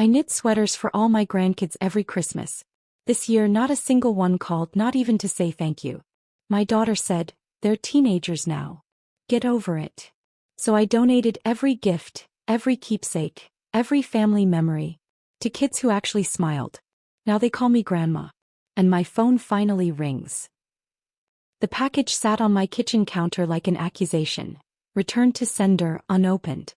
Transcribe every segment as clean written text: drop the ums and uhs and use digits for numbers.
I knit sweaters for all my grandkids every Christmas. This year not a single one called, not even to say thank you. My daughter said, "They're teenagers now. Get over it." So I donated every gift, every keepsake, every family memory, to kids who actually smiled. Now they call me grandma. And my phone finally rings. The package sat on my kitchen counter like an accusation. Returned to sender, unopened.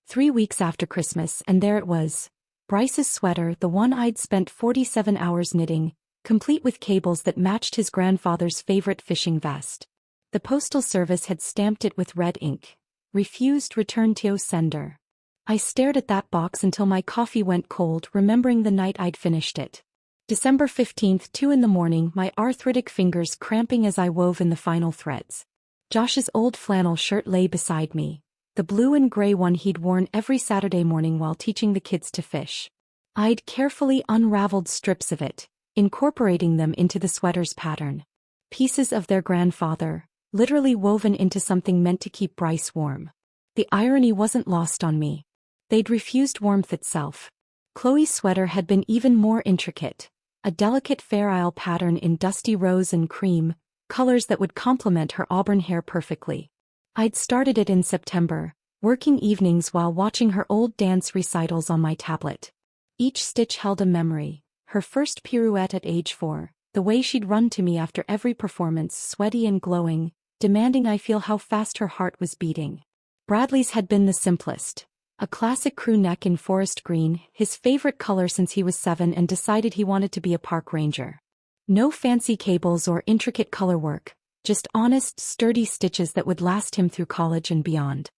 3 weeks after Christmas, and there it was. Bryce's sweater, the one I'd spent 47 hours knitting, complete with cables that matched his grandfather's favorite fishing vest. The postal service had stamped it with red ink. Refused return to sender. I stared at that box until my coffee went cold, remembering the night I'd finished it. December 15th, 2 a.m, my arthritic fingers cramping as I wove in the final threads. Josh's old flannel shirt lay beside me, the blue and gray one he'd worn every Saturday morning while teaching the kids to fish. I'd carefully unraveled strips of it, incorporating them into the sweater's pattern. Pieces of their grandfather, literally woven into something meant to keep Bryce warm. The irony wasn't lost on me. They'd refused warmth itself. Chloe's sweater had been even more intricate. A delicate fair isle pattern in dusty rose and cream, colors that would complement her auburn hair perfectly. I'd started it in September, working evenings while watching her old dance recitals on my tablet. Each stitch held a memory, her first pirouette at age 4, the way she'd run to me after every performance, sweaty and glowing, demanding I feel how fast her heart was beating. Bradley's had been the simplest. A classic crew neck in forest green, his favorite color since he was 7 and decided he wanted to be a park ranger. No fancy cables or intricate color work, just honest, sturdy stitches that would last him through college and beyond.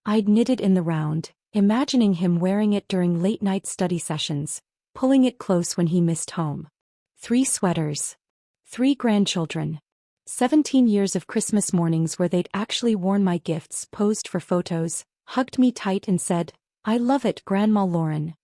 I'd knitted in the round, imagining him wearing it during late-night study sessions, pulling it close when he missed home. 3 sweaters. 3 grandchildren. 17 years of Christmas mornings where they'd actually worn my gifts, posed for photos, hugged me tight and said, "I love it, Grandma Lauren."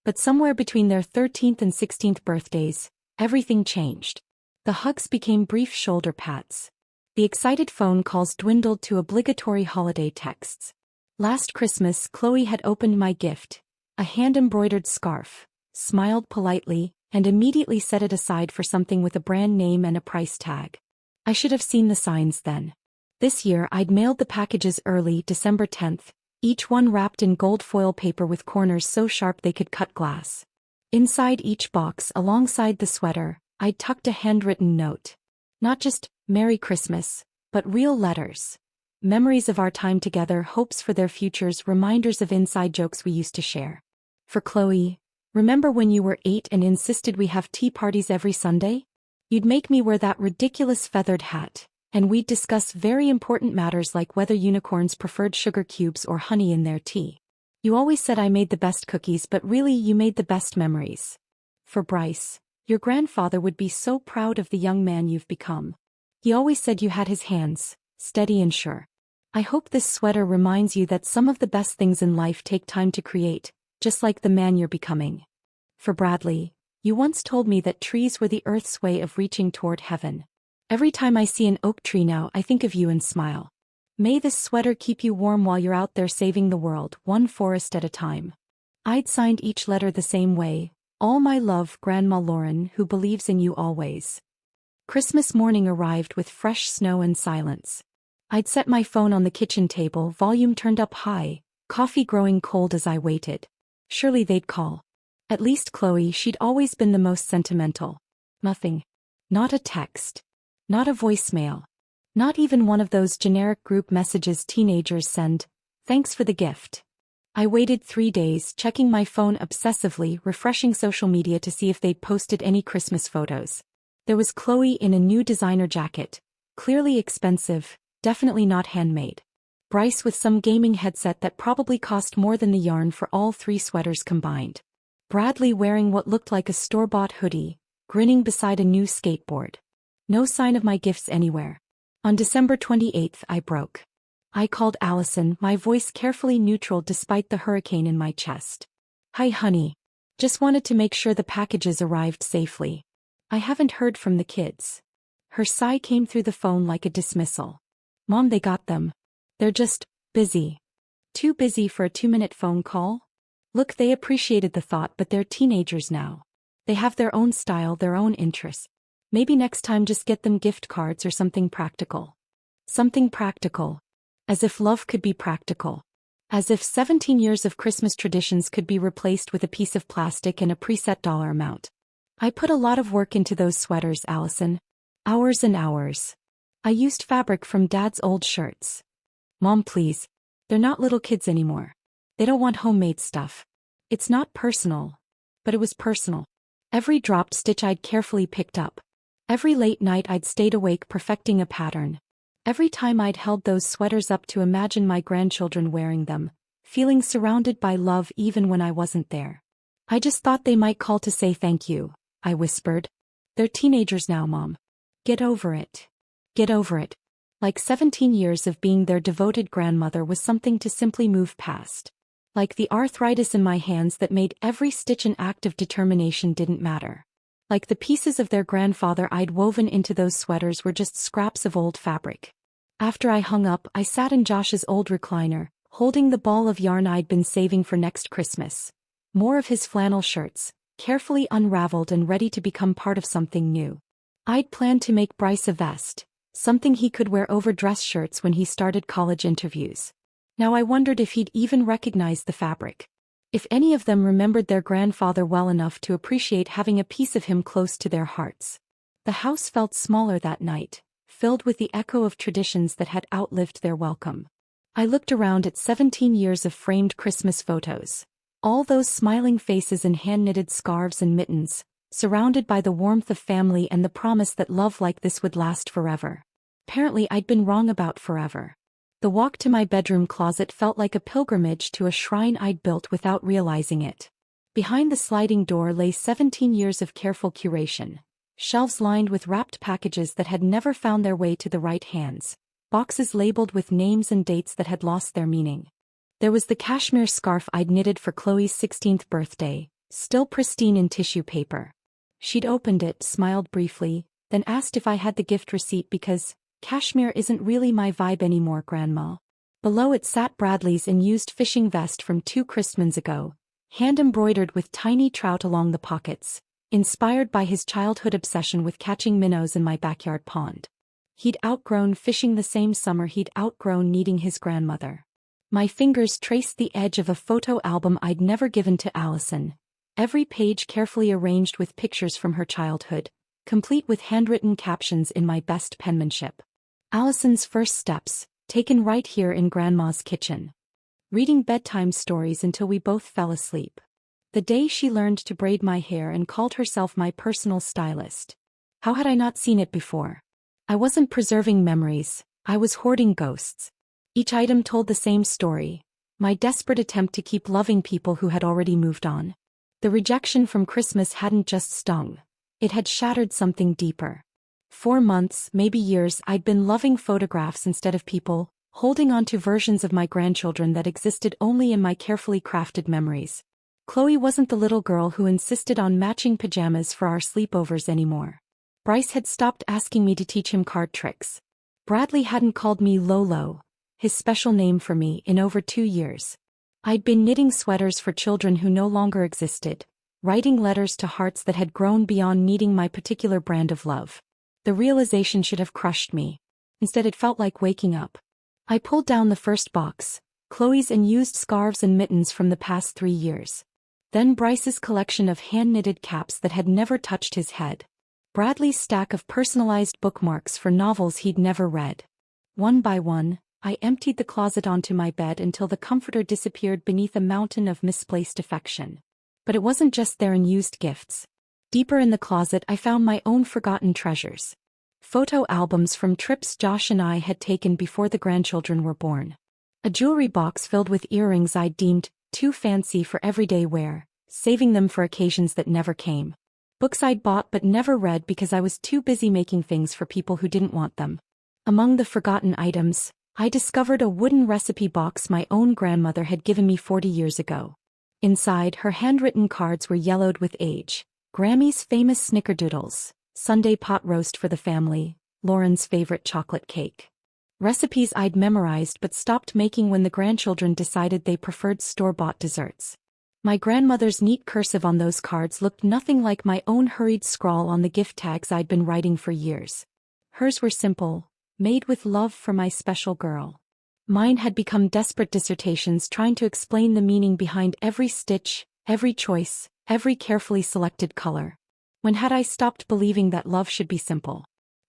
But somewhere between their 13th and 16th birthdays, everything changed. The hugs became brief shoulder pats. The excited phone calls dwindled to obligatory holiday texts. Last Christmas, Chloe had opened my gift, a hand-embroidered scarf, smiled politely, and immediately set it aside for something with a brand name and a price tag. I should have seen the signs then. This year I'd mailed the packages early, December 10th, each one wrapped in gold foil paper with corners so sharp they could cut glass. Inside each box, alongside the sweater, I'd tucked a handwritten note. Not just, "Merry Christmas," but real letters. Memories of our time together, hopes for their futures, reminders of inside jokes we used to share. For Chloe, "Remember when you were 8 and insisted we have tea parties every Sunday? You'd make me wear that ridiculous feathered hat, and we'd discuss very important matters like whether unicorns preferred sugar cubes or honey in their tea. You always said I made the best cookies, but really you made the best memories." For Bryce, "Your grandfather would be so proud of the young man you've become. He always said you had his hands, steady and sure." I hope this sweater reminds you that some of the best things in life take time to create, just like the man you're becoming. For Bradley, "You once told me that trees were the earth's way of reaching toward heaven. Every time I see an oak tree now, I think of you and smile. May this sweater keep you warm while you're out there saving the world, one forest at a time." I'd signed each letter the same way, "All my love, Grandma Lauren, who believes in you always." Christmas morning arrived with fresh snow and silence. I'd set my phone on the kitchen table, volume turned up high, coffee growing cold as I waited. Surely they'd call. At least Chloe, she'd always been the most sentimental. Nothing. Not a text. Not a voicemail. Not even one of those generic group messages teenagers send, "Thanks for the gift." I waited 3 days, checking my phone obsessively, refreshing social media to see if they'd posted any Christmas photos. There was Chloe in a new designer jacket, clearly expensive, definitely not handmade. Bryce with some gaming headset that probably cost more than the yarn for all 3 sweaters combined. Bradley wearing what looked like a store-bought hoodie, grinning beside a new skateboard. No sign of my gifts anywhere. On December 28th, I broke. I called Allison, my voice carefully neutral despite the hurricane in my chest. "Hi honey. Just wanted to make sure the packages arrived safely. I haven't heard from the kids." Her sigh came through the phone like a dismissal. "Mom, they got them. They're just busy." Too busy for a 2-minute phone call? Look, they appreciated the thought, but they're teenagers now. They have their own style, their own interests. Maybe next time just get them gift cards or something practical. Something practical. As if love could be practical. As if 17 years of Christmas traditions could be replaced with a piece of plastic and a preset dollar amount. I put a lot of work into those sweaters, Allison. Hours and hours. I used fabric from Dad's old shirts. Mom, please. They're not little kids anymore. They don't want homemade stuff. It's not personal. But it was personal. Every dropped stitch I'd carefully picked up. Every late night I'd stayed awake perfecting a pattern. Every time I'd held those sweaters up to imagine my grandchildren wearing them, feeling surrounded by love even when I wasn't there. I just thought they might call to say thank you, I whispered. They're teenagers now, Mom. Get over it. Get over it. Like 17 years of being their devoted grandmother was something to simply move past. Like the arthritis in my hands that made every stitch an act of determination didn't matter. Like the pieces of their grandfather I'd woven into those sweaters were just scraps of old fabric. After I hung up, I sat in Josh's old recliner, holding the ball of yarn I'd been saving for next Christmas. More of his flannel shirts, carefully unraveled and ready to become part of something new. I'd planned to make Bryce a vest, something he could wear over dress shirts when he started college interviews. Now I wondered if he'd even recognize the fabric. If any of them remembered their grandfather well enough to appreciate having a piece of him close to their hearts. The house felt smaller that night, filled with the echo of traditions that had outlived their welcome. I looked around at 17 years of framed Christmas photos. All those smiling faces in hand-knitted scarves and mittens, surrounded by the warmth of family and the promise that love like this would last forever. Apparently I'd been wrong about forever. The walk to my bedroom closet felt like a pilgrimage to a shrine I'd built without realizing it. Behind the sliding door lay 17 years of careful curation. Shelves lined with wrapped packages that had never found their way to the right hands. Boxes labeled with names and dates that had lost their meaning. There was the cashmere scarf I'd knitted for Chloe's 16th birthday, still pristine in tissue paper. She'd opened it, smiled briefly, then asked if I had the gift receipt because cashmere isn't really my vibe anymore, Grandma. Below it sat Bradley's unused fishing vest from 2 Christmas ago, hand-embroidered with tiny trout along the pockets, inspired by his childhood obsession with catching minnows in my backyard pond. He'd outgrown fishing the same summer he'd outgrown needing his grandmother. My fingers traced the edge of a photo album I'd never given to Allison, every page carefully arranged with pictures from her childhood, complete with handwritten captions in my best penmanship. Allison's first steps, taken right here in Grandma's kitchen. Reading bedtime stories until we both fell asleep. The day she learned to braid my hair and called herself my personal stylist. How had I not seen it before? I wasn't preserving memories, I was hoarding ghosts. Each item told the same story, my desperate attempt to keep loving people who had already moved on. The rejection from Christmas hadn't just stung, it had shattered something deeper. For months, maybe years, I'd been loving photographs instead of people, holding on to versions of my grandchildren that existed only in my carefully crafted memories. Chloe wasn't the little girl who insisted on matching pajamas for our sleepovers anymore. Bryce had stopped asking me to teach him card tricks. Bradley hadn't called me Lolo, his special name for me, in over 2 years. I'd been knitting sweaters for children who no longer existed, writing letters to hearts that had grown beyond needing my particular brand of love. The realization should have crushed me. Instead it felt like waking up. I pulled down the first box, Chloe's unused scarves and mittens from the past 3 years. Then Bryce's collection of hand-knitted caps that had never touched his head. Bradley's stack of personalized bookmarks for novels he'd never read. One by one, I emptied the closet onto my bed until the comforter disappeared beneath a mountain of misplaced affection. But it wasn't just their unused gifts. Deeper in the closet I found my own forgotten treasures. Photo albums from trips Josh and I had taken before the grandchildren were born. A jewelry box filled with earrings I'd deemed too fancy for everyday wear, saving them for occasions that never came. Books I'd bought but never read because I was too busy making things for people who didn't want them. Among the forgotten items, I discovered a wooden recipe box my own grandmother had given me 40 years ago. Inside, her handwritten cards were yellowed with age. Grammy's famous snickerdoodles, Sunday pot roast for the family, Lauren's favorite chocolate cake. Recipes I'd memorized but stopped making when the grandchildren decided they preferred store-bought desserts. My grandmother's neat cursive on those cards looked nothing like my own hurried scrawl on the gift tags I'd been writing for years. Hers were simple, made with love for my special girl. Mine had become desperate dissertations trying to explain the meaning behind every stitch, every choice, every carefully selected color. When had I stopped believing that love should be simple?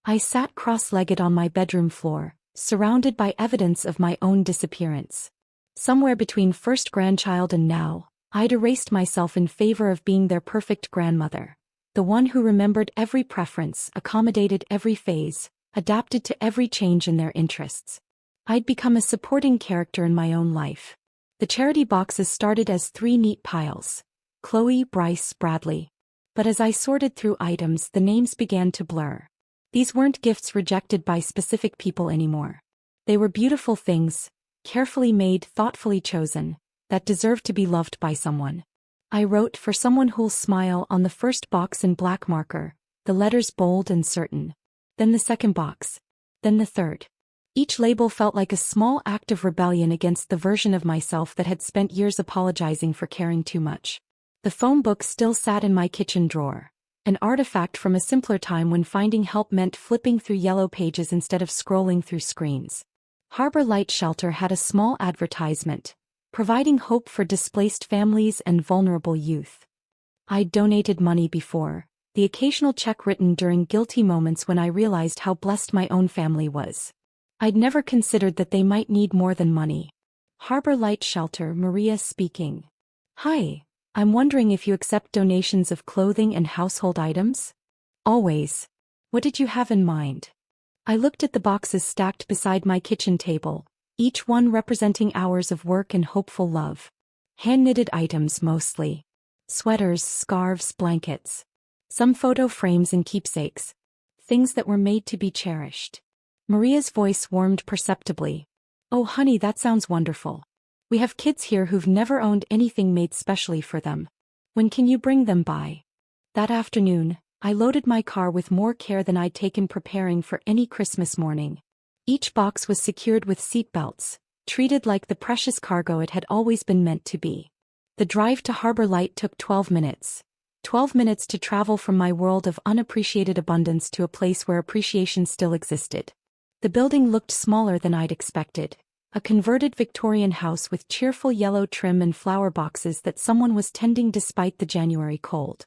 I sat cross-legged on my bedroom floor, surrounded by evidence of my own disappearance. Somewhere between first grandchild and now, I'd erased myself in favor of being their perfect grandmother, the one who remembered every preference, accommodated every phase, adapted to every change in their interests. I'd become a supporting character in my own life. The charity boxes started as 3 neat piles: Chloe, Bryce, Bradley. But as I sorted through items, the names began to blur. These weren't gifts rejected by specific people anymore. They were beautiful things, carefully made, thoughtfully chosen, that deserved to be loved by someone. I wrote "for someone who'll smile" on the first box in black marker, the letters bold and certain. Then the second box. Then the third. Each label felt like a small act of rebellion against the version of myself that had spent years apologizing for caring too much. The phone book still sat in my kitchen drawer, an artifact from a simpler time when finding help meant flipping through yellow pages instead of scrolling through screens. Harbor Light Shelter had a small advertisement, providing hope for displaced families and vulnerable youth. I'd donated money before, the occasional check written during guilty moments when I realized how blessed my own family was. I'd never considered that they might need more than money. Harbor Light Shelter, Maria speaking. Hi, I'm wondering if you accept donations of clothing and household items? Always. What did you have in mind? I looked at the boxes stacked beside my kitchen table, each one representing hours of work and hopeful love. Hand-knitted items mostly. Sweaters, scarves, blankets. Some photo frames and keepsakes. Things that were made to be cherished. Maria's voice warmed perceptibly. Oh honey, that sounds wonderful. We have kids here who've never owned anything made specially for them. When can you bring them by? That afternoon, I loaded my car with more care than I'd taken preparing for any Christmas morning. Each box was secured with seat belts, treated like the precious cargo it had always been meant to be. The drive to Harbor Light took 12 minutes. 12 minutes to travel from my world of unappreciated abundance to a place where appreciation still existed. The building looked smaller than I'd expected. A converted Victorian house with cheerful yellow trim and flower boxes that someone was tending despite the January cold.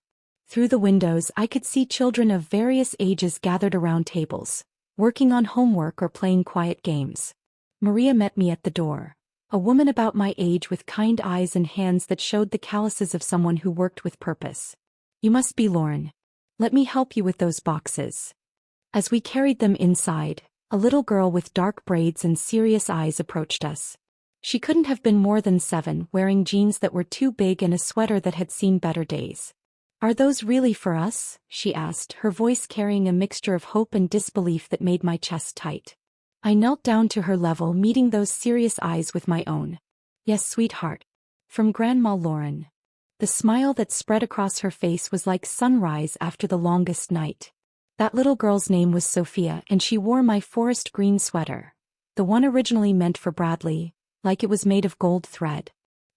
Through the windows I could see children of various ages gathered around tables, working on homework or playing quiet games. Maria met me at the door, a woman about my age with kind eyes and hands that showed the calluses of someone who worked with purpose. You must be Lauren. Let me help you with those boxes. As we carried them inside, a little girl with dark braids and serious eyes approached us. She couldn't have been more than 7, wearing jeans that were too big and a sweater that had seen better days. Are those really for us? She asked, her voice carrying a mixture of hope and disbelief that made my chest tight. I knelt down to her level, meeting those serious eyes with my own. Yes, sweetheart. From Grandma Lauren. The smile that spread across her face was like sunrise after the longest night. That little girl's name was Sophia, and she wore my forest green sweater, the one originally meant for Bradley, like it was made of gold thread.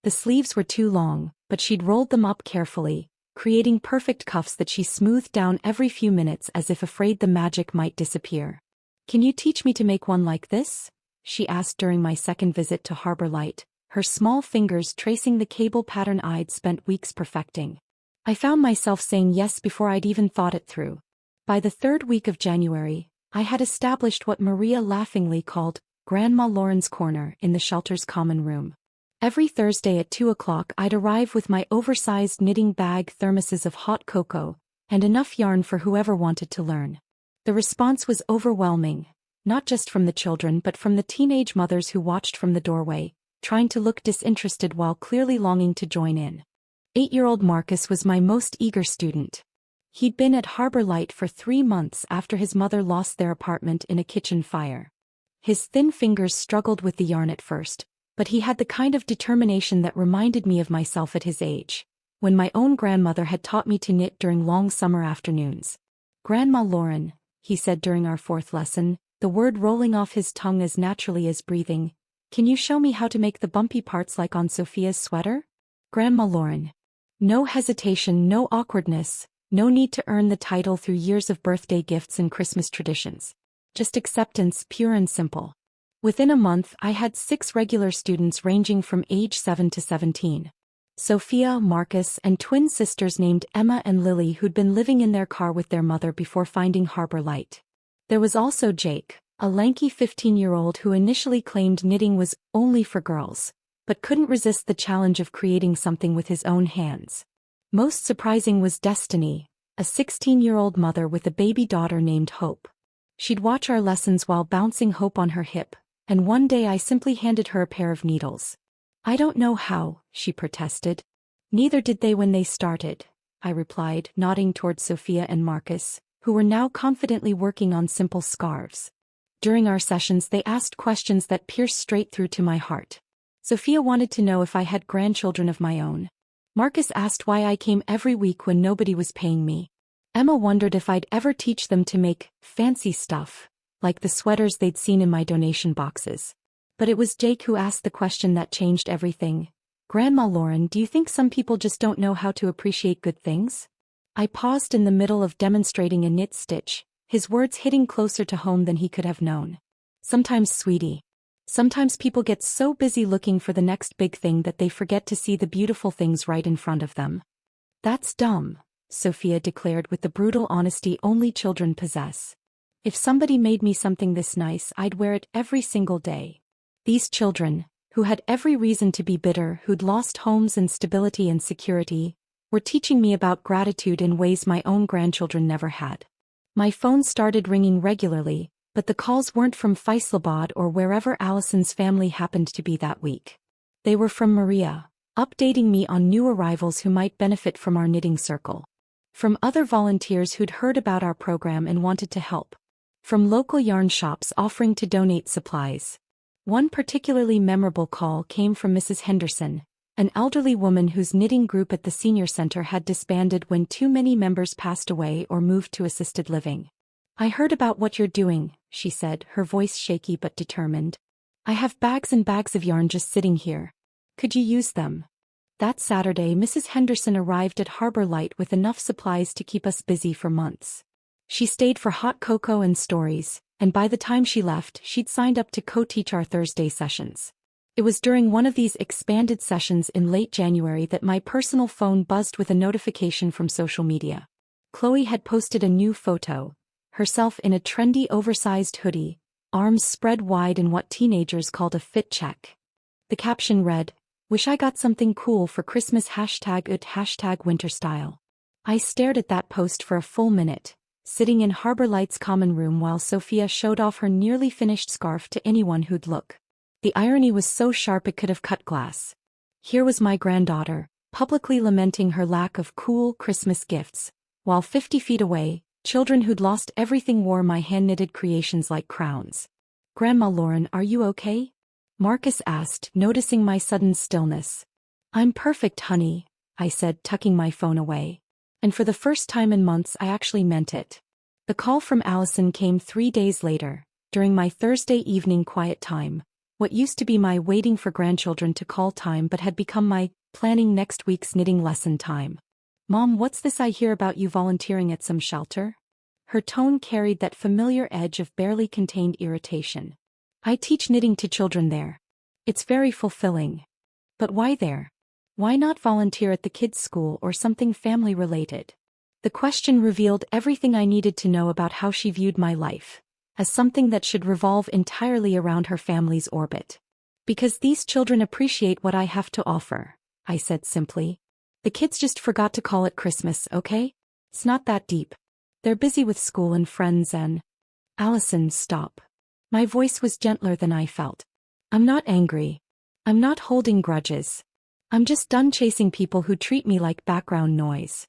The sleeves were too long, but she'd rolled them up carefully, creating perfect cuffs that she smoothed down every few minutes as if afraid the magic might disappear. Can you teach me to make one like this? She asked during my second visit to Harbor Light, her small fingers tracing the cable pattern I'd spent weeks perfecting. I found myself saying yes before I'd even thought it through. By the 3rd week of January, I had established what Maria laughingly called Grandma Lauren's Corner in the shelter's common room. Every Thursday at 2 o'clock I'd arrive with my oversized knitting bag, thermoses of hot cocoa, and enough yarn for whoever wanted to learn. The response was overwhelming, not just from the children but from the teenage mothers who watched from the doorway, trying to look disinterested while clearly longing to join in. 8-year-old Marcus was my most eager student. He'd been at Harbor Light for 3 months after his mother lost their apartment in a kitchen fire. His thin fingers struggled with the yarn at first, but he had the kind of determination that reminded me of myself at his age, when my own grandmother had taught me to knit during long summer afternoons. Grandma Lauren, he said during our 4th lesson, the word rolling off his tongue as naturally as breathing, can you show me how to make the bumpy parts like on Sophia's sweater? Grandma Lauren. No hesitation, no awkwardness, no need to earn the title through years of birthday gifts and Christmas traditions. Just acceptance, pure and simple. Within a month, I had 6 regular students ranging from age 7 to 17. Sophia, Marcus, and twin sisters named Emma and Lily who'd been living in their car with their mother before finding Harbor Light. There was also Jake, a lanky 15-year-old who initially claimed knitting was only for girls, but couldn't resist the challenge of creating something with his own hands. Most surprising was Destiny, a 16-year-old mother with a baby daughter named Hope. She'd watch our lessons while bouncing Hope on her hip, and one day I simply handed her a pair of needles. "I don't know how," she protested. "Neither did they when they started," I replied, nodding toward Sophia and Marcus, who were now confidently working on simple scarves. During our sessions they asked questions that pierced straight through to my heart. Sophia wanted to know if I had grandchildren of my own. Marcus asked why I came every week when nobody was paying me. Emma wondered if I'd ever teach them to make fancy stuff, like the sweaters they'd seen in my donation boxes. But it was Jake who asked the question that changed everything. "Grandma Lauren, do you think some people just don't know how to appreciate good things?" I paused in the middle of demonstrating a knit stitch, his words hitting closer to home than he could have known. "Sometimes, sweetie. Sometimes people get so busy looking for the next big thing that they forget to see the beautiful things right in front of them." "That's dumb," Sophia declared with the brutal honesty only children possess. "If somebody made me something this nice, I'd wear it every single day." These children, who had every reason to be bitter, who'd lost homes and stability and security, were teaching me about gratitude in ways my own grandchildren never had. My phone started ringing regularly, but the calls weren't from Faisalabad or wherever Allison's family happened to be that week. They were from Maria, updating me on new arrivals who might benefit from our knitting circle. From other volunteers who'd heard about our program and wanted to help. From local yarn shops offering to donate supplies. One particularly memorable call came from Mrs. Henderson, an elderly woman whose knitting group at the senior center had disbanded when too many members passed away or moved to assisted living. "I heard about what you're doing," she said, her voice shaky but determined. "I have bags and bags of yarn just sitting here. Could you use them?" That Saturday, Mrs. Henderson arrived at Harbor Light with enough supplies to keep us busy for months. She stayed for hot cocoa and stories, and by the time she left, she'd signed up to co-teach our Thursday sessions. It was during one of these expanded sessions in late January that my personal phone buzzed with a notification from social media. Chloe had posted a new photo, herself in a trendy oversized hoodie, arms spread wide in what teenagers called a fit check. The caption read, "Wish I got something cool for Christmas #winter style." I stared at that post for a full minute, sitting in Harbor Light's common room while Sophia showed off her nearly finished scarf to anyone who'd look. The irony was so sharp it could have cut glass. Here was my granddaughter, publicly lamenting her lack of cool Christmas gifts, while 50 feet away, children who'd lost everything wore my hand-knitted creations like crowns. "Grandma Lauren, are you okay?" Marcus asked, noticing my sudden stillness. "I'm perfect, honey," I said, tucking my phone away. And for the first time in months I actually meant it. The call from Allison came 3 days later, during my Thursday evening quiet time, what used to be my waiting for grandchildren to call time but had become my planning next week's knitting lesson time. "Mom, what's this I hear about you volunteering at some shelter?" Her tone carried that familiar edge of barely contained irritation. "I teach knitting to children there. It's very fulfilling." "But why there? Why not volunteer at the kids' school or something family-related?" The question revealed everything I needed to know about how she viewed my life, as something that should revolve entirely around her family's orbit. "Because these children appreciate what I have to offer," I said simply. "The kids just forgot to call it Christmas, okay? It's not that deep. They're busy with school and friends and—" "Allison, stop." My voice was gentler than I felt. "I'm not angry. I'm not holding grudges. I'm just done chasing people who treat me like background noise."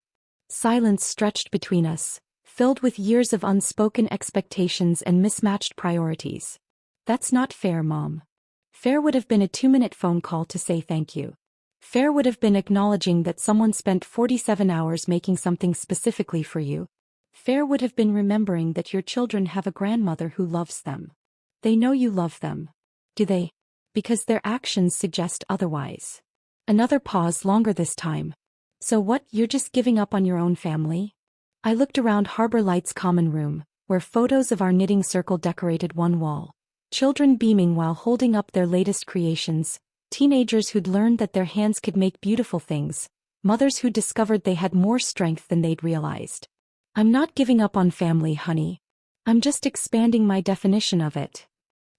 Silence stretched between us, filled with years of unspoken expectations and mismatched priorities. "That's not fair, Mom." Fair would have been a 2-minute phone call to say thank you. Fair would have been acknowledging that someone spent 47 hours making something specifically for you. Fair would have been remembering that your children have a grandmother who loves them. They know you love them. Do they? Because their actions suggest otherwise. Another pause, longer this time. So what, you're just giving up on your own family? I looked around Harbor Light's common room, where photos of our knitting circle decorated one wall. Children beaming while holding up their latest creations, teenagers who'd learned that their hands could make beautiful things, mothers who discovered they had more strength than they'd realized. I'm not giving up on family, honey. I'm just expanding my definition of it.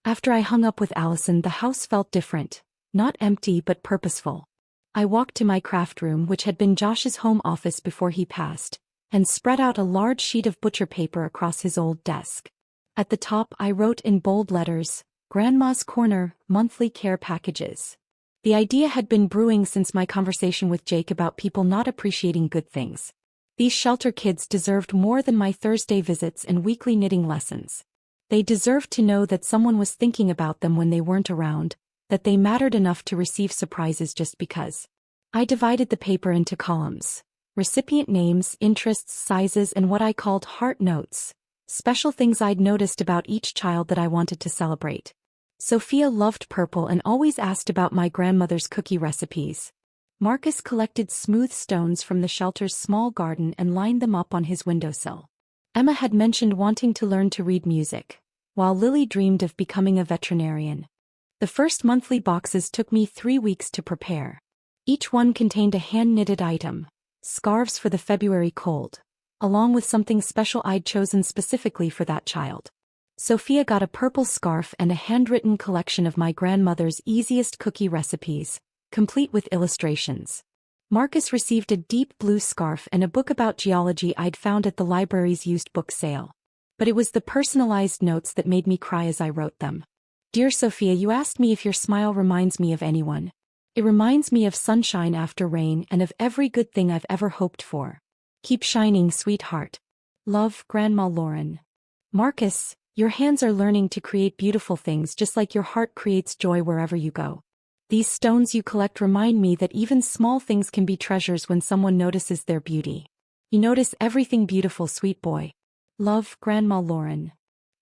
After I hung up with Allison, the house felt different, not empty but purposeful. I walked to my craft room, which had been Josh's home office before he passed, and spread out a large sheet of butcher paper across his old desk. At the top I wrote in bold letters, Grandma's Corner, monthly care packages. The idea had been brewing since my conversation with Jake about people not appreciating good things. These shelter kids deserved more than my Thursday visits and weekly knitting lessons. They deserved to know that someone was thinking about them when they weren't around, that they mattered enough to receive surprises just because. I divided the paper into columns. Recipient names, interests, sizes, and what I called heart notes. Special things I'd noticed about each child that I wanted to celebrate. Sophia loved purple and always asked about my grandmother's cookie recipes. Marcus collected smooth stones from the shelter's small garden and lined them up on his windowsill. Emma had mentioned wanting to learn to read music, while Lily dreamed of becoming a veterinarian. The first monthly boxes took me 3 weeks to prepare. Each one contained a hand-knitted item. Scarves for the February cold, along with something special I'd chosen specifically for that child. Sophia got a purple scarf and a handwritten collection of my grandmother's easiest cookie recipes, complete with illustrations. Marcus received a deep blue scarf and a book about geology I'd found at the library's used book sale. But it was the personalized notes that made me cry as I wrote them. Dear Sophia, you asked me if your smile reminds me of anyone. It reminds me of sunshine after rain and of every good thing I've ever hoped for. Keep shining, sweetheart. Love, Grandma Lauren. Marcus, your hands are learning to create beautiful things just like your heart creates joy wherever you go. These stones you collect remind me that even small things can be treasures when someone notices their beauty. You notice everything beautiful, sweet boy. Love, Grandma Lauren.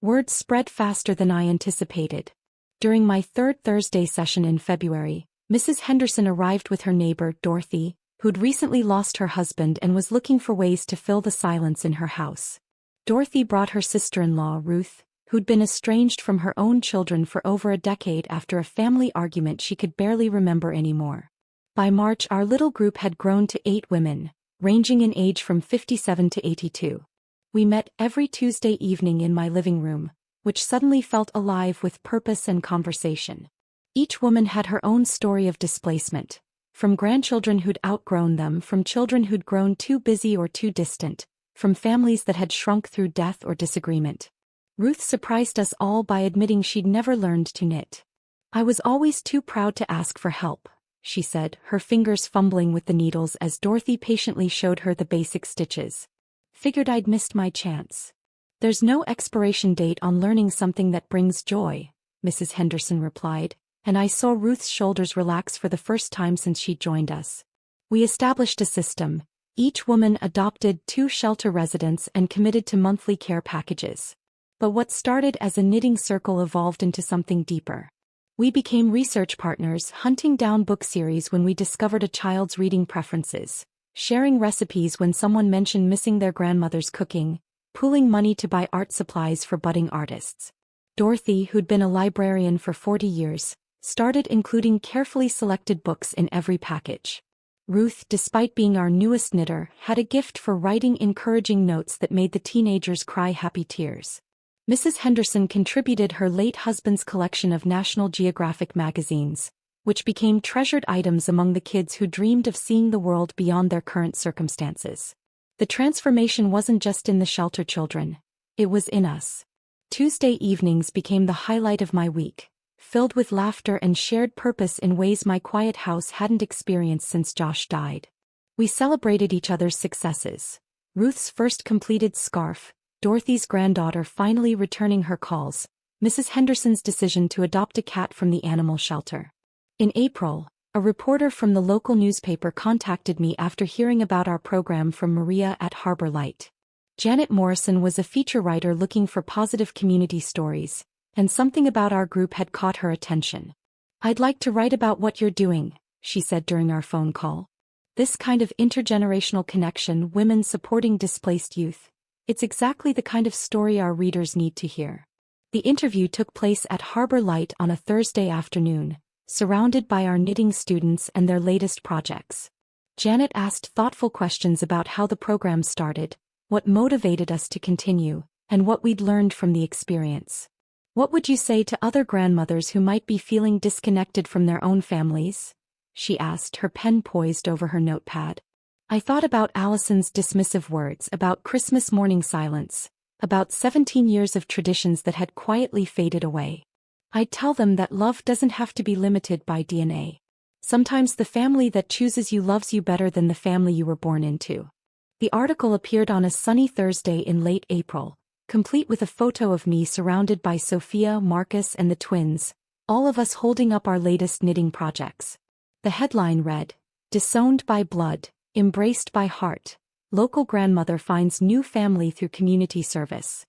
Word spread faster than I anticipated. During my third Thursday session in February, Mrs. Henderson arrived with her neighbor, Dorothy, who'd recently lost her husband and was looking for ways to fill the silence in her house. Dorothy brought her sister-in-law, Ruth, who'd been estranged from her own children for over a decade after a family argument she could barely remember anymore. By March, our little group had grown to 8 women, ranging in age from 57 to 82. We met every Tuesday evening in my living room, which suddenly felt alive with purpose and conversation. Each woman had her own story of displacement, from grandchildren who'd outgrown them, from children who'd grown too busy or too distant, from families that had shrunk through death or disagreement. Ruth surprised us all by admitting she'd never learned to knit. I was always too proud to ask for help, she said, her fingers fumbling with the needles as Dorothy patiently showed her the basic stitches. Figured I'd missed my chance. There's no expiration date on learning something that brings joy, Mrs. Henderson replied, and I saw Ruth's shoulders relax for the first time since she joined us. We established a system. Each woman adopted 2 shelter residents and committed to monthly care packages. But what started as a knitting circle evolved into something deeper. We became research partners, hunting down book series when we discovered a child's reading preferences, sharing recipes when someone mentioned missing their grandmother's cooking, pooling money to buy art supplies for budding artists. Dorothy, who'd been a librarian for 40 years, started including carefully selected books in every package. Ruth, despite being our newest knitter, had a gift for writing encouraging notes that made the teenagers cry happy tears. Mrs. Henderson contributed her late husband's collection of National Geographic magazines, which became treasured items among the kids who dreamed of seeing the world beyond their current circumstances. The transformation wasn't just in the shelter children, it was in us. Tuesday evenings became the highlight of my week, filled with laughter and shared purpose in ways my quiet house hadn't experienced since Josh died. We celebrated each other's successes. Ruth's first completed scarf, Dorothy's granddaughter finally returning her calls, Mrs. Henderson's decision to adopt a cat from the animal shelter. In April, a reporter from the local newspaper contacted me after hearing about our program from Maria at Harbor Light. Janet Morrison was a feature writer looking for positive community stories, and something about our group had caught her attention. "I'd like to write about what you're doing," she said during our phone call. This kind of intergenerational connection, women supporting displaced youth. It's exactly the kind of story our readers need to hear. The interview took place at Harbor Light on a Thursday afternoon, surrounded by our knitting students and their latest projects. Janet asked thoughtful questions about how the program started, what motivated us to continue, and what we'd learned from the experience. What would you say to other grandmothers who might be feeling disconnected from their own families? She asked, her pen poised over her notepad. I thought about Allison's dismissive words, about Christmas morning silence, about 17 years of traditions that had quietly faded away. I'd tell them that love doesn't have to be limited by DNA. Sometimes the family that chooses you loves you better than the family you were born into. The article appeared on a sunny Thursday in late April, complete with a photo of me surrounded by Sophia, Marcus, and the twins, all of us holding up our latest knitting projects. The headline read, "Disowned by blood, embraced by heart. Local grandmother finds new family through community service."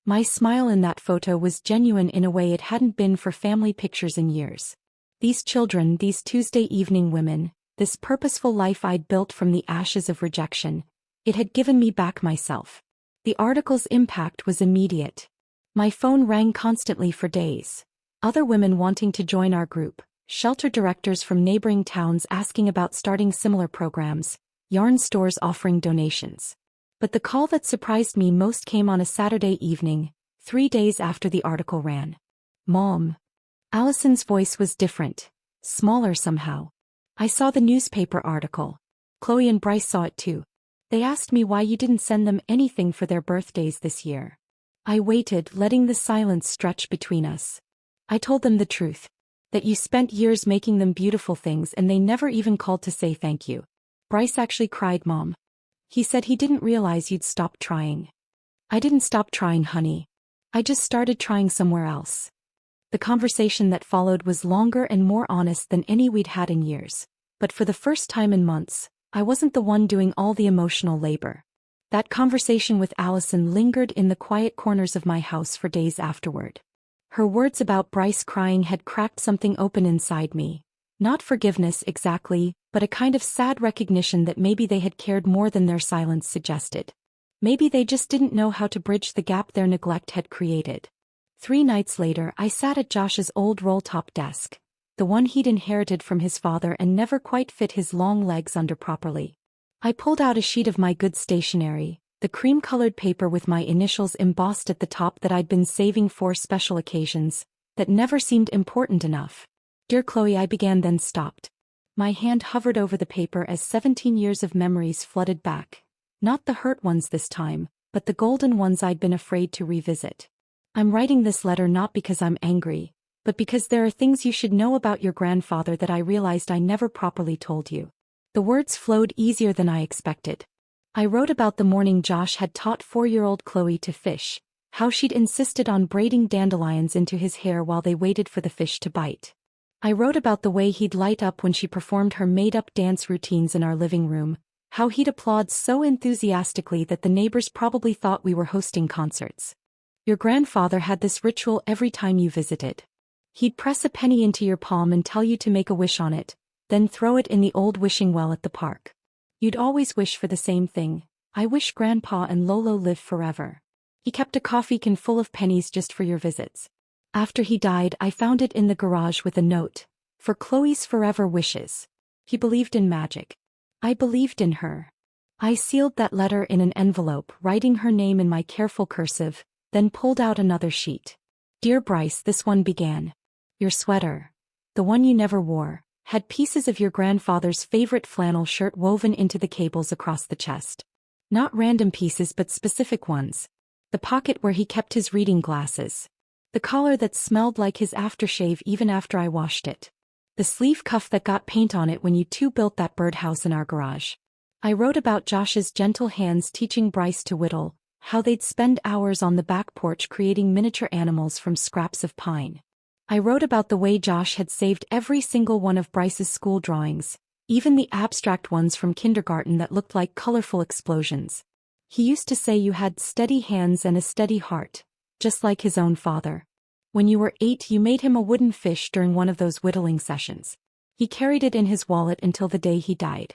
My smile in that photo was genuine in a way it hadn't been for family pictures in years. These children, these Tuesday evening women, this purposeful life I'd built from the ashes of rejection, it had given me back myself. The article's impact was immediate. My phone rang constantly for days. Other women wanting to join our group, shelter directors from neighboring towns asking about starting similar programs, yarn stores offering donations. But the call that surprised me most came on a Saturday evening, 3 days after the article ran. "Mom." Allison's voice was different, smaller somehow. "I saw the newspaper article. Chloe and Bryce saw it too. They asked me why you didn't send them anything for their birthdays this year." I waited, letting the silence stretch between us. I told them the truth. That you spent years making them beautiful things and they never even called to say thank you. Bryce actually cried, "Mom." He said he didn't realize you'd stopped trying. "I didn't stop trying, honey. I just started trying somewhere else." The conversation that followed was longer and more honest than any we'd had in years. But for the first time in months, I wasn't the one doing all the emotional labor. That conversation with Allison lingered in the quiet corners of my house for days afterward. Her words about Bryce crying had cracked something open inside me. Not forgiveness exactly, but a kind of sad recognition that maybe they had cared more than their silence suggested. Maybe they just didn't know how to bridge the gap their neglect had created. 3 nights later, I sat at Josh's old roll-top desk, the one he'd inherited from his father and never quite fit his long legs under properly. I pulled out a sheet of my good stationery, the cream-colored paper with my initials embossed at the top that I'd been saving for special occasions, that never seemed important enough. "Dear Chloe," I began, then stopped. My hand hovered over the paper as 17 years of memories flooded back. Not the hurt ones this time, but the golden ones I'd been afraid to revisit. "I'm writing this letter not because I'm angry, but because there are things you should know about your grandfather that I realized I never properly told you." The words flowed easier than I expected. I wrote about the morning Josh had taught 4-year-old Chloe to fish, how she'd insisted on braiding dandelions into his hair while they waited for the fish to bite. I wrote about the way he'd light up when she performed her made-up dance routines in our living room, how he'd applaud so enthusiastically that the neighbors probably thought we were hosting concerts. "Your grandfather had this ritual every time you visited. He'd press a penny into your palm and tell you to make a wish on it, then throw it in the old wishing well at the park. You'd always wish for the same thing. I wish Grandpa and Lolo live forever. He kept a coffee can full of pennies just for your visits. After he died, I found it in the garage with a note, for Chloe's forever wishes. He believed in magic. I believed in her." I sealed that letter in an envelope, writing her name in my careful cursive, then pulled out another sheet. "Dear Bryce," this one began. "Your sweater, the one you never wore, had pieces of your grandfather's favorite flannel shirt woven into the cables across the chest. Not random pieces but specific ones. The pocket where he kept his reading glasses. The collar that smelled like his aftershave even after I washed it. The sleeve cuff that got paint on it when you two built that birdhouse in our garage." I wrote about Josh's gentle hands teaching Bryce to whittle, how they'd spend hours on the back porch creating miniature animals from scraps of pine. I wrote about the way Josh had saved every single one of Bryce's school drawings, even the abstract ones from kindergarten that looked like colorful explosions. He used to say you had steady hands and a steady heart, just like his own father. When you were 8, you made him a wooden fish during one of those whittling sessions. He carried it in his wallet until the day he died.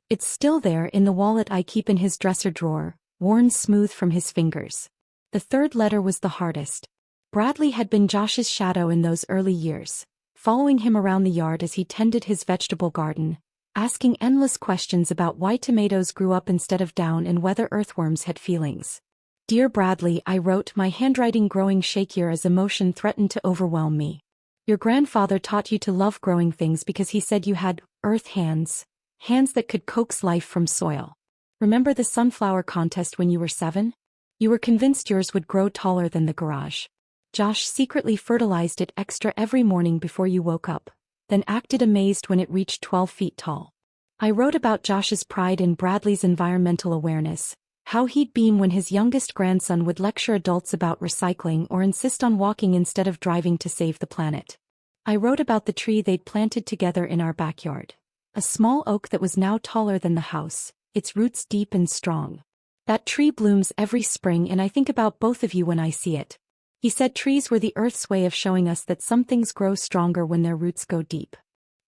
It's still there in the wallet I keep in his dresser drawer, worn smooth from his fingers. The third letter was the hardest. Bradley had been Josh's shadow in those early years, following him around the yard as he tended his vegetable garden, asking endless questions about why tomatoes grew up instead of down and whether earthworms had feelings. Dear Bradley, I wrote, my handwriting growing shakier as emotion threatened to overwhelm me. Your grandfather taught you to love growing things because he said you had earth hands, hands that could coax life from soil. Remember the sunflower contest when you were 7? You were convinced yours would grow taller than the garage. Josh secretly fertilized it extra every morning before you woke up, then acted amazed when it reached 12 feet tall. I wrote about Josh's pride in Bradley's environmental awareness, how he'd beam when his youngest grandson would lecture adults about recycling or insist on walking instead of driving to save the planet. I wrote about the tree they'd planted together in our backyard. A small oak that was now taller than the house, its roots deep and strong. That tree blooms every spring and I think about both of you when I see it. He said trees were the earth's way of showing us that some things grow stronger when their roots go deep.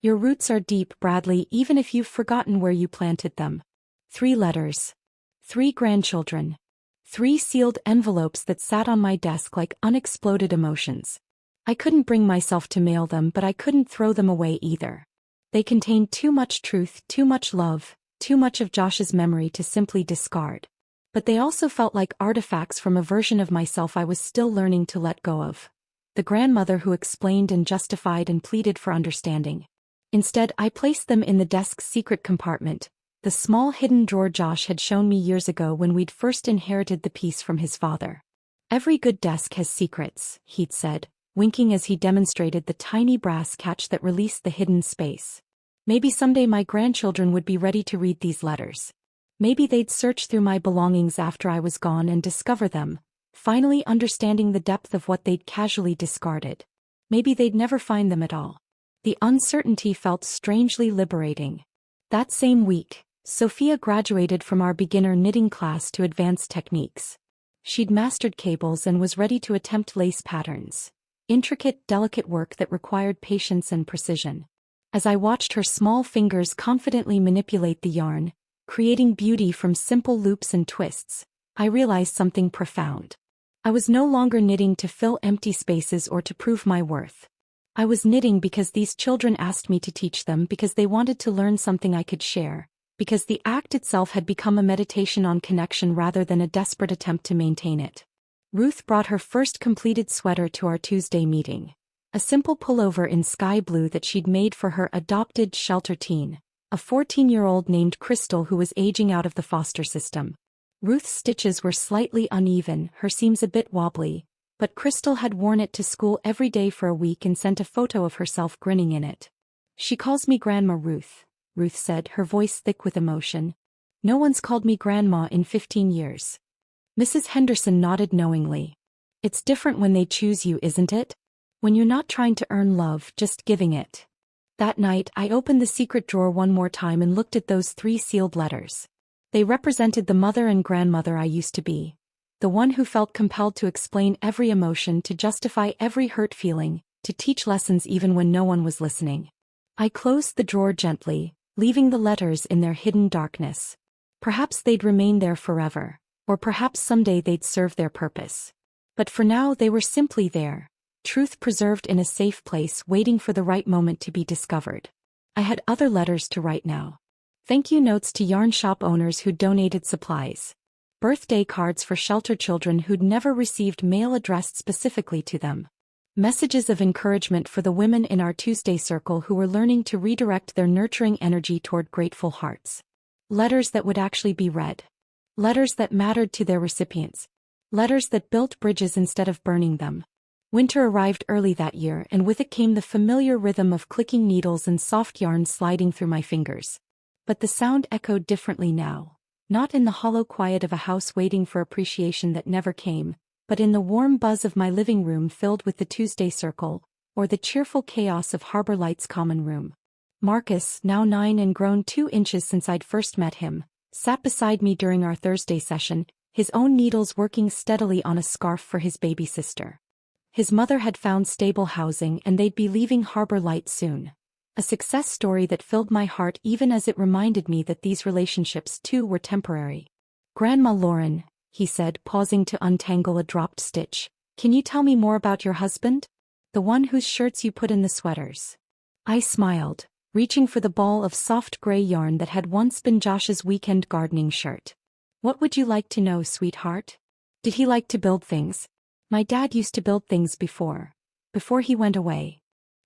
Your roots are deep, Bradley, even if you've forgotten where you planted them. 3 letters. 3 grandchildren. 3 sealed envelopes that sat on my desk like unexploded emotions. I couldn't bring myself to mail them, but I couldn't throw them away either. They contained too much truth, too much love, too much of Josh's memory to simply discard. But they also felt like artifacts from a version of myself I was still learning to let go of. The grandmother who explained and justified and pleaded for understanding. Instead, I placed them in the desk's secret compartment, the small hidden drawer Josh had shown me years ago when we'd first inherited the piece from his father. Every good desk has secrets, he'd said, winking as he demonstrated the tiny brass catch that released the hidden space. Maybe someday my grandchildren would be ready to read these letters. Maybe they'd search through my belongings after I was gone and discover them, finally understanding the depth of what they'd casually discarded. Maybe they'd never find them at all. The uncertainty felt strangely liberating. That same week, Sophia graduated from our beginner knitting class to advanced techniques. She'd mastered cables and was ready to attempt lace patterns. Intricate, delicate work that required patience and precision. As I watched her small fingers confidently manipulate the yarn, creating beauty from simple loops and twists, I realized something profound. I was no longer knitting to fill empty spaces or to prove my worth. I was knitting because these children asked me to teach them, because they wanted to learn something I could share, because the act itself had become a meditation on connection rather than a desperate attempt to maintain it. Ruth brought her first completed sweater to our Tuesday meeting. A simple pullover in sky blue that she'd made for her adopted shelter teen, a 14-year-old named Crystal who was aging out of the foster system. Ruth's stitches were slightly uneven, her seams a bit wobbly, but Crystal had worn it to school every day for a week and sent a photo of herself grinning in it. She calls me Grandma Ruth, Ruth said, her voice thick with emotion. No one's called me Grandma in 15 years. Mrs. Henderson nodded knowingly. It's different when they choose you, isn't it? When you're not trying to earn love, just giving it. That night, I opened the secret drawer one more time and looked at those 3 sealed letters. They represented the mother and grandmother I used to be. The one who felt compelled to explain every emotion, to justify every hurt feeling, to teach lessons even when no one was listening. I closed the drawer gently, leaving the letters in their hidden darkness. Perhaps they'd remain there forever, or perhaps someday they'd serve their purpose. But for now they were simply there, truth preserved in a safe place, waiting for the right moment to be discovered. I had other letters to write now. Thank you notes to yarn shop owners who donated supplies. Birthday cards for shelter children who'd never received mail addressed specifically to them. Messages of encouragement for the women in our Tuesday circle who were learning to redirect their nurturing energy toward grateful hearts. Letters that would actually be read. Letters that mattered to their recipients. Letters that built bridges instead of burning them. Winter arrived early that year, and with it came the familiar rhythm of clicking needles and soft yarn sliding through my fingers. But the sound echoed differently now. Not in the hollow quiet of a house waiting for appreciation that never came, but in the warm buzz of my living room filled with the Tuesday circle, or the cheerful chaos of Harbor Light's common room. Marcus, now 9 and grown 2 inches since I'd first met him, sat beside me during our Thursday session, his own needles working steadily on a scarf for his baby sister. His mother had found stable housing and they'd be leaving Harbor Light soon. A success story that filled my heart even as it reminded me that these relationships too were temporary. Grandma Lauren, he said, pausing to untangle a dropped stitch, can you tell me more about your husband? The one whose shirts you put in the sweaters. I smiled, reaching for the ball of soft gray yarn that had once been Josh's weekend gardening shirt. What would you like to know, sweetheart? Did he like to build things? My dad used to build things before he went away.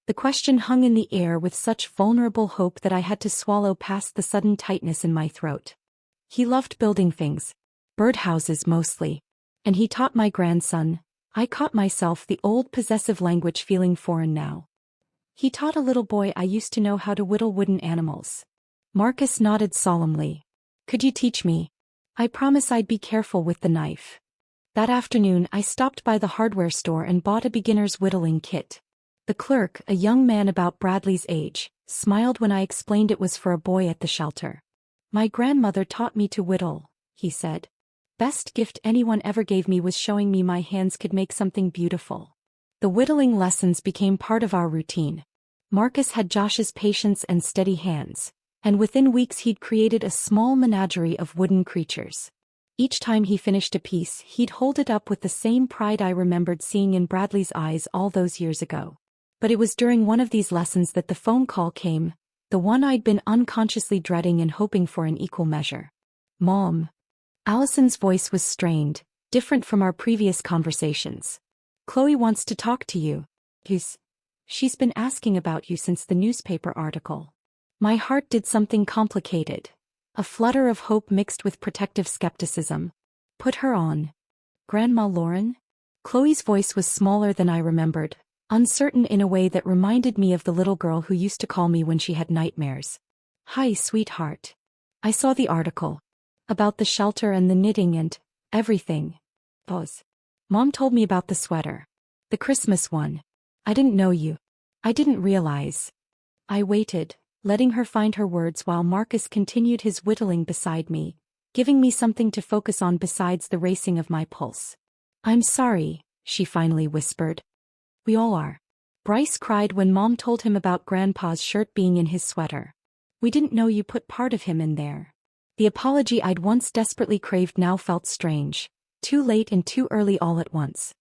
The question hung in the air with such vulnerable hope that I had to swallow past the sudden tightness in my throat. He loved building things. Birdhouses mostly. And he taught my grandson. I caught myself, the old possessive language feeling foreign now. He taught a little boy I used to know how to whittle wooden animals. Marcus nodded solemnly. Could you teach me? I promise I'd be careful with the knife. That afternoon I stopped by the hardware store and bought a beginner's whittling kit. The clerk, a young man about Bradley's age, smiled when I explained it was for a boy at the shelter. My grandmother taught me to whittle, he said. Best gift anyone ever gave me was showing me my hands could make something beautiful. The whittling lessons became part of our routine. Marcus had Josh's patience and steady hands, and within weeks he'd created a small menagerie of wooden creatures. Each time he finished a piece, he'd hold it up with the same pride I remembered seeing in Bradley's eyes all those years ago. But it was during one of these lessons that the phone call came, the one I'd been unconsciously dreading and hoping for in equal measure. Mom. Allison's voice was strained, different from our previous conversations. Chloe wants to talk to you. She's been asking about you since the newspaper article. My heart did something complicated. A flutter of hope mixed with protective skepticism. Put her on. Grandma Lauren? Chloe's voice was smaller than I remembered, uncertain in a way that reminded me of the little girl who used to call me when she had nightmares. Hi, sweetheart. I saw the article. About the shelter and the knitting and everything. Mom told me about the sweater. The Christmas one. I didn't know you. I didn't realize. I waited, letting her find her words while Marcus continued his whittling beside me, giving me something to focus on besides the racing of my pulse. I'm sorry, she finally whispered. We all are. Bryce cried when Mom told him about Grandpa's shirt being in his sweater. We didn't know you put part of him in there. The apology I'd once desperately craved now felt strange, too late and too early all at once.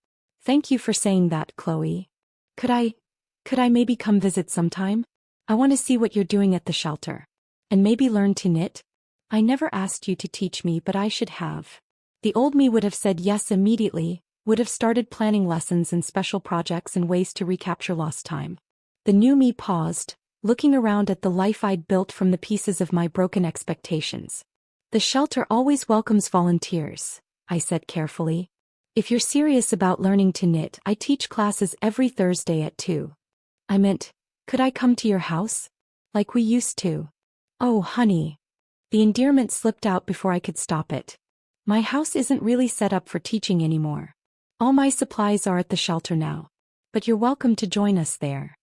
Thank you for saying that, Chloe. Could I maybe come visit sometime? I want to see what you're doing at the shelter. And maybe learn to knit? I never asked you to teach me, but I should have. The old me would have said yes immediately, would have started planning lessons and special projects and ways to recapture lost time. The new me paused, looking around at the life I'd built from the pieces of my broken expectations. The shelter always welcomes volunteers, I said carefully. If you're serious about learning to knit, I teach classes every Thursday at 2. I meant, could I come to your house? Like we used to. Oh, honey. The endearment slipped out before I could stop it. My house isn't really set up for teaching anymore. All my supplies are at the shelter now. But you're welcome to join us there.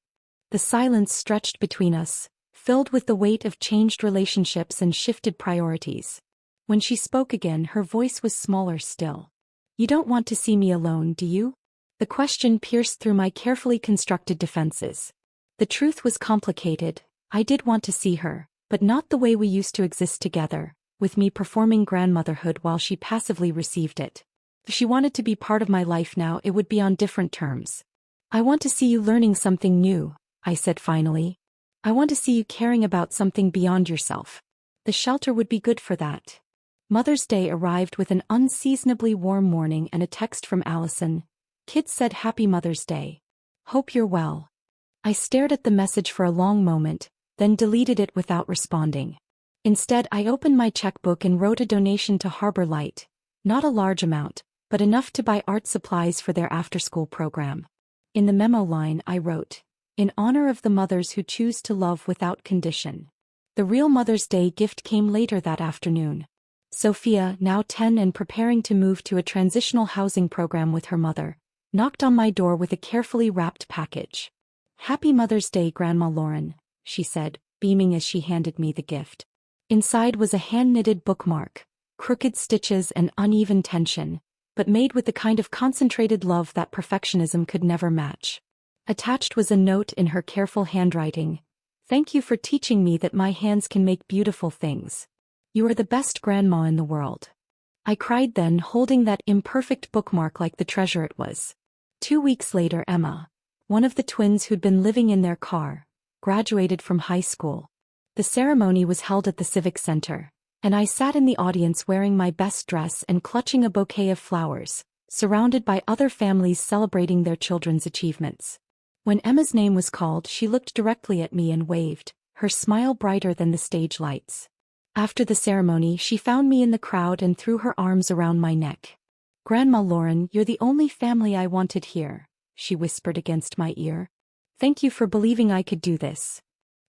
The silence stretched between us, filled with the weight of changed relationships and shifted priorities. When she spoke again, her voice was smaller still. You don't want to see me alone, do you? The question pierced through my carefully constructed defenses. The truth was complicated. I did want to see her, but not the way we used to exist together, with me performing grandmotherhood while she passively received it. If she wanted to be part of my life now, it would be on different terms. I want to see you learning something new, I said finally. I want to see you caring about something beyond yourself. The shelter would be good for that. Mother's Day arrived with an unseasonably warm morning and a text from Allison. Kids said Happy Mother's Day. Hope you're well. I stared at the message for a long moment, then deleted it without responding. Instead, I opened my checkbook and wrote a donation to Harbor Light. Not a large amount, but enough to buy art supplies for their after-school program. In the memo line, I wrote, in honor of the mothers who choose to love without condition. The real Mother's Day gift came later that afternoon. Sophia, now 10 and preparing to move to a transitional housing program with her mother, knocked on my door with a carefully wrapped package. Happy Mother's Day, Grandma Lauren, she said, beaming as she handed me the gift. Inside was a hand-knitted bookmark, crooked stitches and uneven tension, but made with the kind of concentrated love that perfectionism could never match. Attached was a note in her careful handwriting. Thank you for teaching me that my hands can make beautiful things. You are the best grandma in the world. I cried then, holding that imperfect bookmark like the treasure it was. 2 weeks later, Emma, one of the twins who'd been living in their car, graduated from high school. The ceremony was held at the Civic Center, and I sat in the audience wearing my best dress and clutching a bouquet of flowers, surrounded by other families celebrating their children's achievements. When Emma's name was called, she looked directly at me and waved, her smile brighter than the stage lights. After the ceremony, she found me in the crowd and threw her arms around my neck. "Grandma Lauren, you're the only family I wanted here," she whispered against my ear. "Thank you for believing I could do this."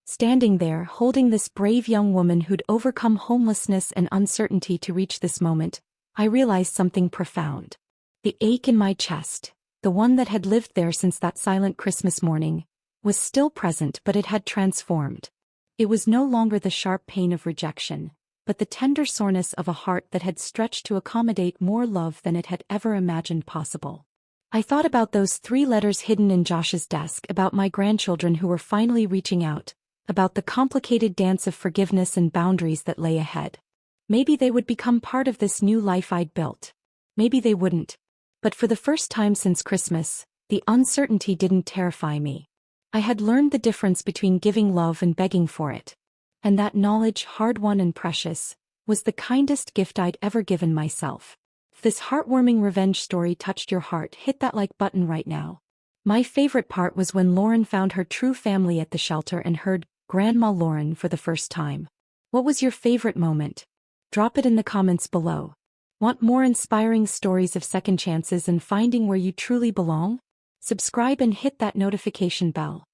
Standing there, holding this brave young woman who'd overcome homelessness and uncertainty to reach this moment, I realized something profound. The ache in my chest, the one that had lived there since that silent Christmas morning, was still present, but it had transformed. It was no longer the sharp pain of rejection, but the tender soreness of a heart that had stretched to accommodate more love than it had ever imagined possible. I thought about those 3 letters hidden in Josh's desk, about my grandchildren who were finally reaching out, about the complicated dance of forgiveness and boundaries that lay ahead. Maybe they would become part of this new life I'd built. Maybe they wouldn't. But for the first time since Christmas, the uncertainty didn't terrify me. I had learned the difference between giving love and begging for it. And that knowledge, hard-won and precious, was the kindest gift I'd ever given myself. If this heartwarming revenge story touched your heart, hit that like button right now. My favorite part was when Lauren found her true family at the shelter and heard Grandma Lauren for the first time. What was your favorite moment? Drop it in the comments below. Want more inspiring stories of second chances and finding where you truly belong? Subscribe and hit that notification bell.